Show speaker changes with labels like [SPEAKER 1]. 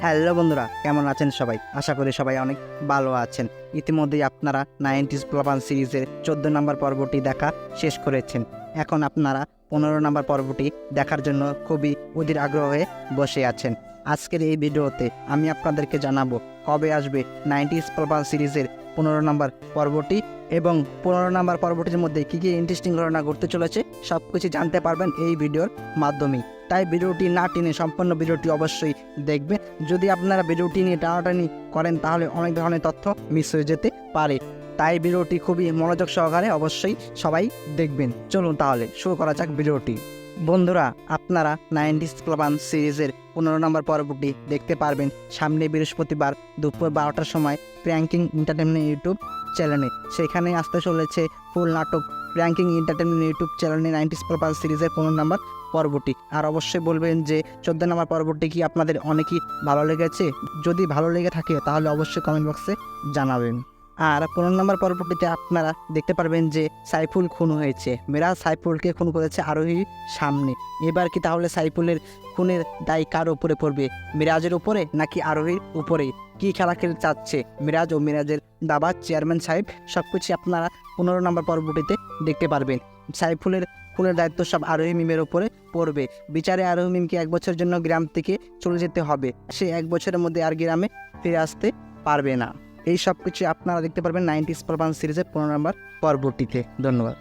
[SPEAKER 1] Hello বন্ধুরা, কেমন আছেন সবাই? আশা করি সবাই অনেক ভালো আছেন। ইতিমধ্যেই আপনারা 90s প্লাবান সিরিজের 14 নম্বর পর্বটি দেখা শেষ করেছেন। এখন আপনারা 15 নম্বর পর্বটি দেখার জন্য খুবই অধীর আগ্রহে বসে আছেন। আজকের এই ভিডিওতে আমি আপনাদেরকে জানাবো কবে আসবে 90s প্লাবান সিরিজের 15 নম্বর পর্বটি এবং 15 নম্বর পর্বটির মধ্যে কী কী ইন্টারেস্টিং ঘটনা ঘটতে চলেছে সব কিছু জানতে পারবেন এই ভিডিওর মাধ্যমেই। তাই ভিডিওটি না টেনে সম্পূর্ণ ভিডিওটি অবশ্যই দেখবে। যদি আপনারা ভিডিওটি নিয়ে টানাটানি করেন তাহলে অনেক ধরনের তথ্য মিস হয়ে যেতে পারে। তাই ভিডিওটি খুবই মনোযোগ সহকারে অবশ্যই সবাই দেখবেন। চলুন তাহলে শুরু করা যাক ভিডিওটি। বন্ধুরা, আপনারা 90s প্লাবান সিরিজের 15 নম্বর পর্বটি দেখতে পারবেন সামনে বৃহস্পতিবার দুপুর 12টার সময় প্র্যাঙ্কিং এন্টারটেনমেন্ট ইউটিউব চ্যানেলে। সেখানে আসতে চলেছে ফুল নাটক প্র্যাঙ্কিং এন্টারটেনমেন্ট ইউটিউব চ্যানেলে 90s প্লাবান সিরিজের 15 নম্বর পর্বটি। আর অবশ্যই বলবেন যে 14 নম্বর পর্বটি কি আপনাদের অনেকই ভালো লেগেছে। যদি ভালো লেগে থাকে তাহলে অবশ্যই কমেন্ট বক্সে জানাবেন। আর 15 নম্বর পর্বটিতে আপনারা দেখতে পারবেন যে সাইফুল খুন হয়েছে। মিরাজ সাইফুলকে খুন করেছে আরোহীর সামনে। এবার কি তাহলে সাইফুলের খুনের দায় কার উপরে পড়বে? মিরাজের উপরে নাকি আরোহীর উপরে? কি খেলা খেলতে চাচ্ছে মিরাজ ও মিরাজের দাবা চেয়ারম্যান সাহেব? সব কিছু আপনারা 15 নম্বর পর্বটিতে দেখতে পারবেন। সাইফুলের খুনের দায়িত্ব সব আরোহী মিমের উপরে পড়বে। বিচারে আরোহী মিমকে 1 বছরের জন্য গ্রাম থেকে চলে যেতে হবে। সে 1 বছরের মধ্যে আর গ্রামে ফিরে আসতে পারবে না। এই সব কিছু আপনারা দেখতে পারবেন 90s প্লাবান সিরিজের 15 নম্বর পর্বটিতে। ধন্যবাদ।